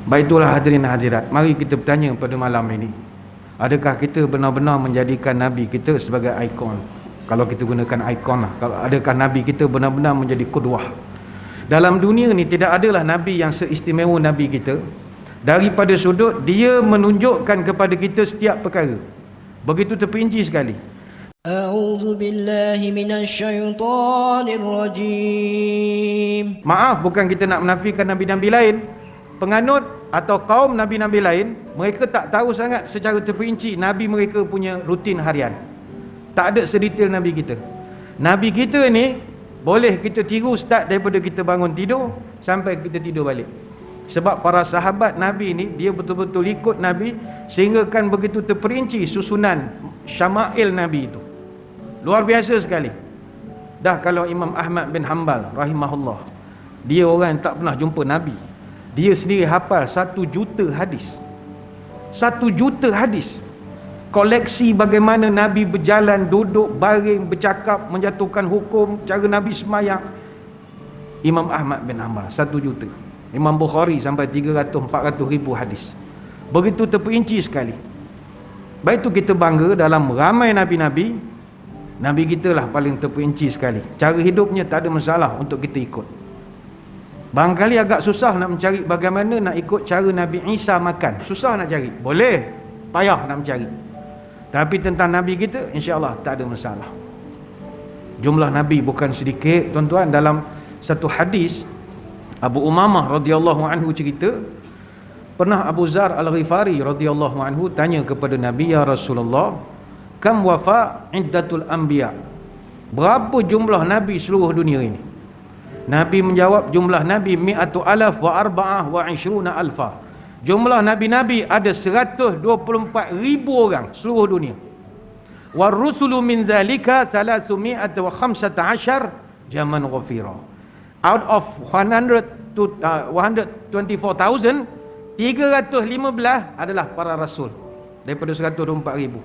Baiklah hadirin hadirat, mari kita bertanya pada malam ini. Adakah kita benar-benar menjadikan Nabi kita sebagai ikon? Kalau kita gunakan ikon lah. Adakah Nabi kita benar-benar menjadi qudwah? Dalam dunia ni tidak adalah Nabi yang seistimewa Nabi kita. Daripada sudut dia menunjukkan kepada kita setiap perkara. Begitu terperinci sekali. A'udzu billahi minasyaitonir rajim. Maaf, bukan kita nak menafikan nabi-nabi lain. Penganut atau kaum nabi-nabi lain, mereka tak tahu sangat secara terperinci nabi mereka punya rutin harian. Tak ada sedetail nabi kita. Nabi kita ni boleh kita tiru start daripada kita bangun tidur sampai kita tidur balik. Sebab para sahabat nabi ni dia betul-betul ikut nabi sehingga kan begitu terperinci susunan syama'il nabi itu. Luar biasa sekali. Dah kalau Imam Ahmad bin Hanbal rahimahullah, dia orang yang tak pernah jumpa nabi. Dia sendiri hafal 1 juta hadis. 1 juta hadis. Koleksi bagaimana Nabi berjalan, duduk, baring, bercakap, menjatuhkan hukum, cara Nabi semayang. Imam Ahmad bin Hanbal 1 juta. Imam Bukhari sampai 300-400 ribu hadis. Begitu terperinci sekali. Baik itu kita bangga dalam ramai Nabi-Nabi, Nabi kita lah paling terperinci sekali. Cara hidupnya tak ada masalah untuk kita ikut. Barangkali agak susah nak mencari bagaimana nak ikut cara Nabi Isa makan. Susah nak cari. Boleh, payah nak mencari. Tapi tentang Nabi kita, insya-Allah tak ada masalah. Jumlah Nabi bukan sedikit, tuan-tuan. Dalam satu hadis, Abu Umamah radhiyallahu anhu cerita, pernah Abu Zar Al-Ghifari radhiyallahu anhu tanya kepada Nabi, "Ya Rasulullah, kam wafa iddatul anbiya?" Berapa jumlah Nabi seluruh dunia ini? Nabi menjawab, jumlah Nabi mi'atu alaf wa arba'ah wa ishruna alfa. Jumlah Nabi-Nabi ada 124 ribu orang seluruh dunia. Wa rusulu min dhalika 315 jaman ghafira. Out of 124,000, 315 adalah para rasul daripada 124 ribu.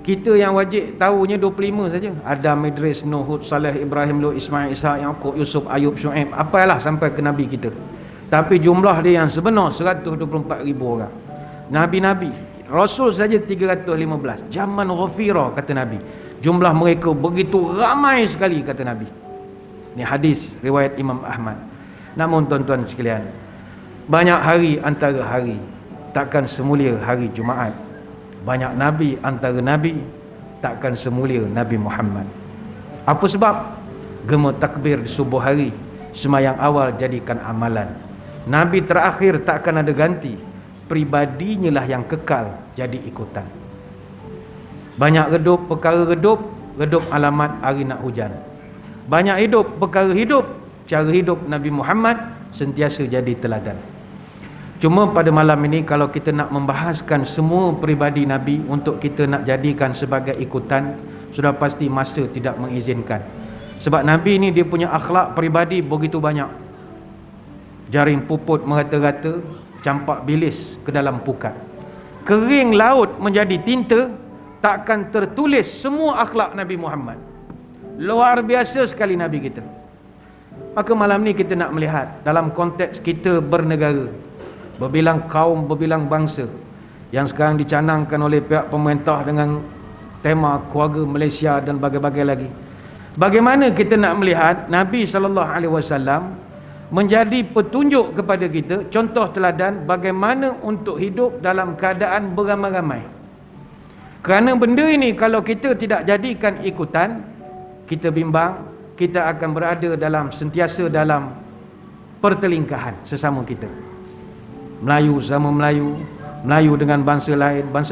Kita yang wajib tahunya 25 saja. Adam, Idris, Nuh, Hud, Saleh, Ibrahim, Lut, Ismail, Ishaq, Yaqub, Yusuf, Ayub, Syuaib, apalah sampai ke Nabi kita. Tapi jumlah dia yang sebenar 124 ribu orang. Nabi-Nabi, Rasul saja 315. Zaman ghafira, kata Nabi. Jumlah mereka begitu ramai sekali, kata Nabi. Ini hadis riwayat Imam Ahmad. Namun tuan-tuan sekalian, banyak hari antara hari takkan semulia hari Jumaat. Banyak Nabi antara Nabi takkan semulia Nabi Muhammad. Apa sebab? Gema takbir di subuh hari, semayang awal jadikan amalan. Nabi terakhir takkan ada ganti, pribadinya lah yang kekal jadi ikutan. Banyak redup perkara redup, redup alamat hari nak hujan. Banyak hidup perkara hidup, cara hidup Nabi Muhammad sentiasa jadi teladan. Cuma pada malam ini kalau kita nak membahaskan semua peribadi Nabi untuk kita nak jadikan sebagai ikutan, sudah pasti masa tidak mengizinkan. Sebab Nabi ni dia punya akhlak peribadi begitu banyak. Jaring puput merata-rata, campak bilis ke dalam pukat. Kering laut menjadi tinta, takkan tertulis semua akhlak Nabi Muhammad. Luar biasa sekali Nabi kita. Maka malam ni kita nak melihat dalam konteks kita bernegara, berbilang kaum, berbilang bangsa yang sekarang dicanangkan oleh pihak pemerintah dengan tema keluarga Malaysia dan bagai-bagai lagi. Bagaimana kita nak melihat Nabi SAW menjadi petunjuk kepada kita, contoh teladan bagaimana untuk hidup dalam keadaan beramai-ramai. Kerana benda ini kalau kita tidak jadikan ikutan, kita bimbang, kita akan berada sentiasa dalam pertelingkahan sesama kita. Melayu sama Melayu, Melayu dengan bangsa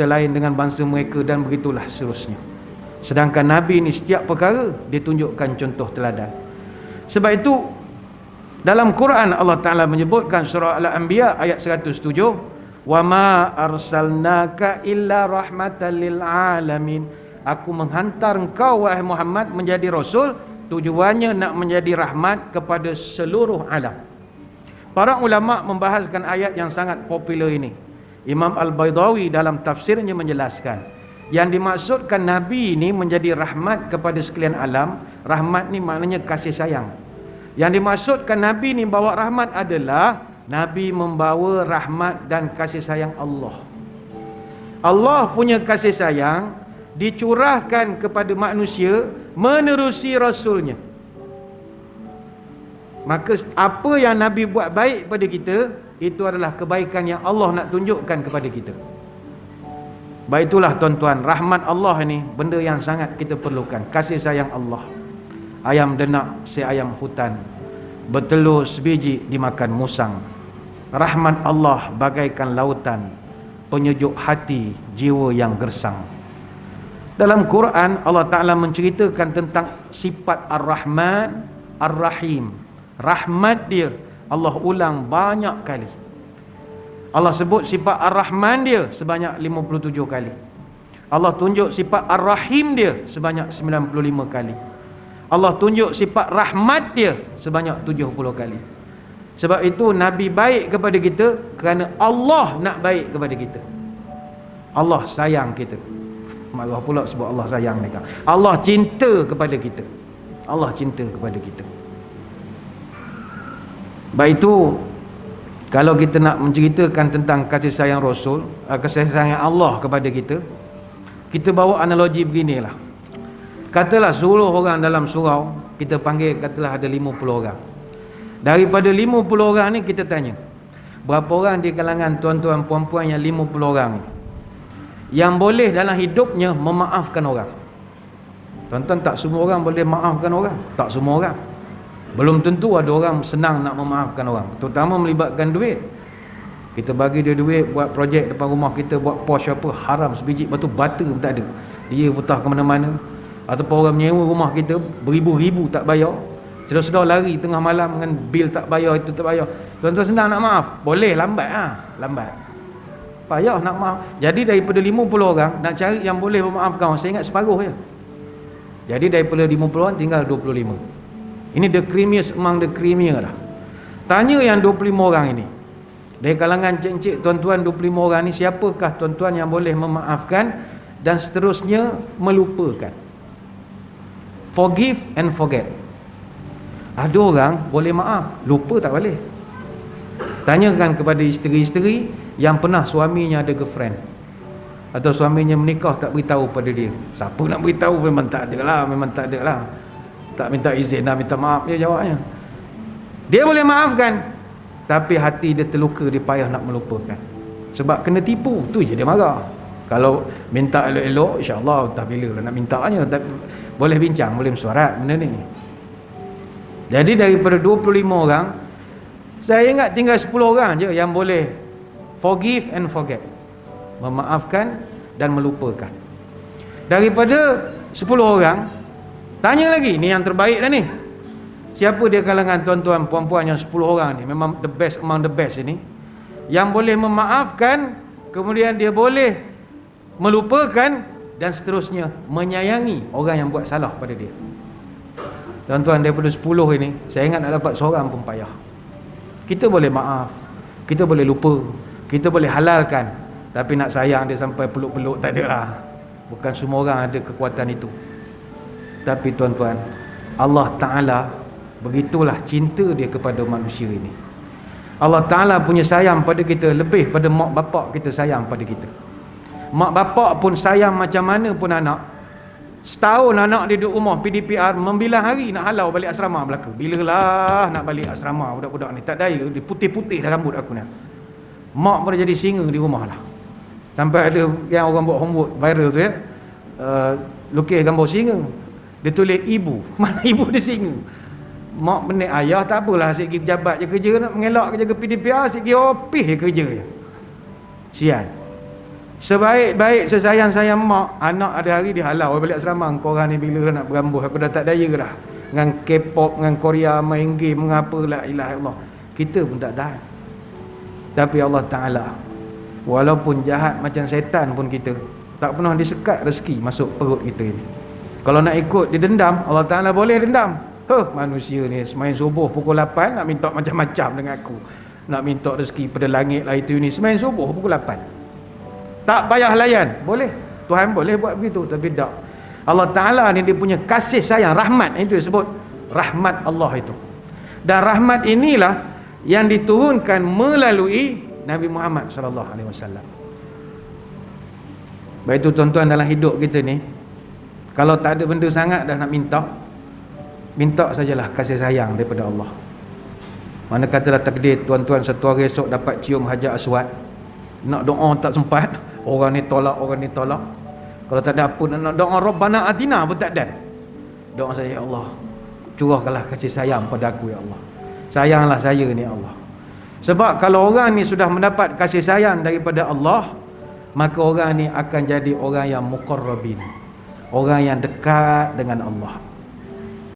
lain dengan bangsa mereka, dan begitulah seterusnya. Sedangkan Nabi ni setiap perkara dia tunjukkan contoh teladan. Sebab itu dalam Quran Allah Ta'ala menyebutkan surah Al-Anbiya ayat 107, "Wa ma arsalnaka illa rahmatan lil alamin." Aku menghantar engkau wahai Muhammad menjadi rasul, tujuannya nak menjadi rahmat kepada seluruh alam. Para ulama membahaskan ayat yang sangat popular ini. Imam Al-Baydawi dalam tafsirnya menjelaskan, yang dimaksudkan Nabi ini menjadi rahmat kepada sekalian alam. Rahmat ni maknanya kasih sayang. Yang dimaksudkan Nabi ni bawa rahmat adalah Nabi membawa rahmat dan kasih sayang Allah. Allah punya kasih sayang dicurahkan kepada manusia menerusi Rasulnya. Maka apa yang Nabi buat baik pada kita, itu adalah kebaikan yang Allah nak tunjukkan kepada kita. Baik, itulah tuan-tuan, rahmat Allah ini benda yang sangat kita perlukan. Kasih sayang Allah. Ayam denak si ayam hutan, bertelur sebiji dimakan musang. Rahmat Allah bagaikan lautan, penyejuk hati jiwa yang gersang. Dalam Quran Allah Ta'ala menceritakan tentang sifat Ar-Rahman, Ar-Rahim. Rahmat dia Allah ulang banyak kali. Allah sebut sifat Ar-Rahman dia sebanyak 57 kali. Allah tunjuk sifat Ar-Rahim dia sebanyak 95 kali. Allah tunjuk sifat rahmat dia sebanyak 70 kali. Sebab itu Nabi baik kepada kita kerana Allah nak baik kepada kita. Allah sayang kita. Marah pula sebab Allah sayang mereka. Allah cinta kepada kita. Allah cinta kepada kita. Baik itu, kalau kita nak menceritakan tentang kasih sayang Rasul, kasih sayang Allah kepada kita, kita bawa analogi beginilah. Katalah 10 orang dalam surau, kita panggil katalah ada 50 orang. Daripada 50 orang ni kita tanya, berapa orang di kalangan tuan-tuan puan-puan yang 50 orang ni yang boleh dalam hidupnya memaafkan orang? Tuan-tuan, tak semua orang boleh maafkan orang. Tak semua orang. Belum tentu ada orang senang nak memaafkan orang, terutama melibatkan duit. Kita bagi dia duit buat projek depan rumah kita, buat pos apa, haram sebiji, batu bata pun tak ada, dia putah ke mana-mana. Ataupun orang menyewa rumah kita beribu-ribu tak bayar, sedar-sedar lari tengah malam dengan bil tak bayar, itu tak bayar. Tuan-tuan senang nak maaf? Boleh, lambat lambat. Payah nak maaf. Jadi daripada 50 orang nak cari yang boleh memaafkan orang, saya ingat separuh je. Jadi daripada 50 orang tinggal 25. Ini the creamiest among the creamier lah. Tanya yang 25 orang ini, dari kalangan cik-cik tuan-tuan 25 orang ni, siapakah tuan-tuan yang boleh memaafkan dan seterusnya melupakan? Forgive and forget. Ada orang boleh maaf, lupa tak boleh. Tanyakan kepada isteri-isteri yang pernah suaminya ada girlfriend, atau suaminya menikah tak beritahu pada dia. Siapa nak beritahu? Memang tak ada lah, memang tak ada lah. Tak minta izin, dah minta maaf je jawabnya. Dia boleh maafkan, tapi hati dia terluka, dia payah nak melupakan. Sebab kena tipu, tu je dia marah. Kalau minta elok-elok, insya-Allah tak bila nak mintanya. Boleh bincang, boleh mesyuarat benda ni. Jadi daripada 25 orang, saya ingat tinggal 10 orang je yang boleh forgive and forget, memaafkan dan melupakan. Daripada 10 orang, tanya lagi, ni yang terbaik dah ni. Siapa dia kalangan tuan-tuan puan-puan yang 10 orang ni, memang the best among the best ini, yang boleh memaafkan, kemudian dia boleh melupakan dan seterusnya menyayangi orang yang buat salah pada dia. Tuan-tuan, daripada 10 ini, saya ingat nak dapat seorang pun payah. Kita boleh maaf, kita boleh lupa, kita boleh halalkan, tapi nak sayang dia sampai peluk-peluk tak ada lah. Bukan semua orang ada kekuatan itu. Tapi tuan-tuan, Allah Ta'ala begitulah cinta dia kepada manusia ini. Allah Ta'ala punya sayang pada kita lebih pada mak bapak kita sayang pada kita. Mak bapak pun sayang macam mana pun anak. Setahun anak dia duduk rumah PDPR, 9 hari nak halau balik asrama Melaka. Bilalah nak balik asrama budak-budak ni, tak daya, dia putih-putih dah rambut aku ni. Mak pun jadi singa di rumah lah. Sampai ada yang orang buat homework viral tu ya, lukis gambar singa, dia tulis ibu, mana ibu dia singa. Mak benik ayah tak apalah, asyik pergi pejabat je kerja, nak mengelak jaga PDPR, asyik pergi opis je kerja je. Sian. Sebaik-baik sesayang-sayang mak, anak ada hari dia halau balik asrama. Kau orang ni bila nak berambuh, aku dah tak daya dah. Dengan K-pop, dengan Korea, main game, mengapa la ilaha illallah. Kita pun tak tahan. Tapi Allah Ta'ala, walaupun jahat macam setan pun kita, tak pernah disekat rezeki masuk perut kita ini. Kalau nak ikut dia dendam, Allah Ta'ala boleh dendam. Manusia ni semain subuh pukul 8 nak minta macam-macam dengan aku, nak minta rezeki pada langit lah itu ini. Semain subuh pukul 8 tak payah layan, boleh. Tuhan boleh buat begitu, tapi tak. Allah Ta'ala ni dia punya kasih sayang, rahmat, itu disebut rahmat Allah itu. Dan rahmat inilah yang diturunkan melalui Nabi Muhammad sallallahu alaihi wasallam. Baik itu tuan-tuan, dalam hidup kita ni, kalau tak ada benda sangat dah nak minta sajalah kasih sayang daripada Allah. Mana katalah takdir tuan-tuan satu hari esok dapat cium Hajar Aswad, nak doa tak sempat, orang ni tolak. Kalau tak ada apa nak doa Rabbana Atina pun tak ada. Doa saya, ya Allah, curahkanlah kasih sayang pada aku, ya Allah. Sayanglah saya ni, ya Allah. Sebab kalau orang ni sudah mendapat kasih sayang daripada Allah, maka orang ni akan jadi orang yang muqarrabin, orang yang dekat dengan Allah.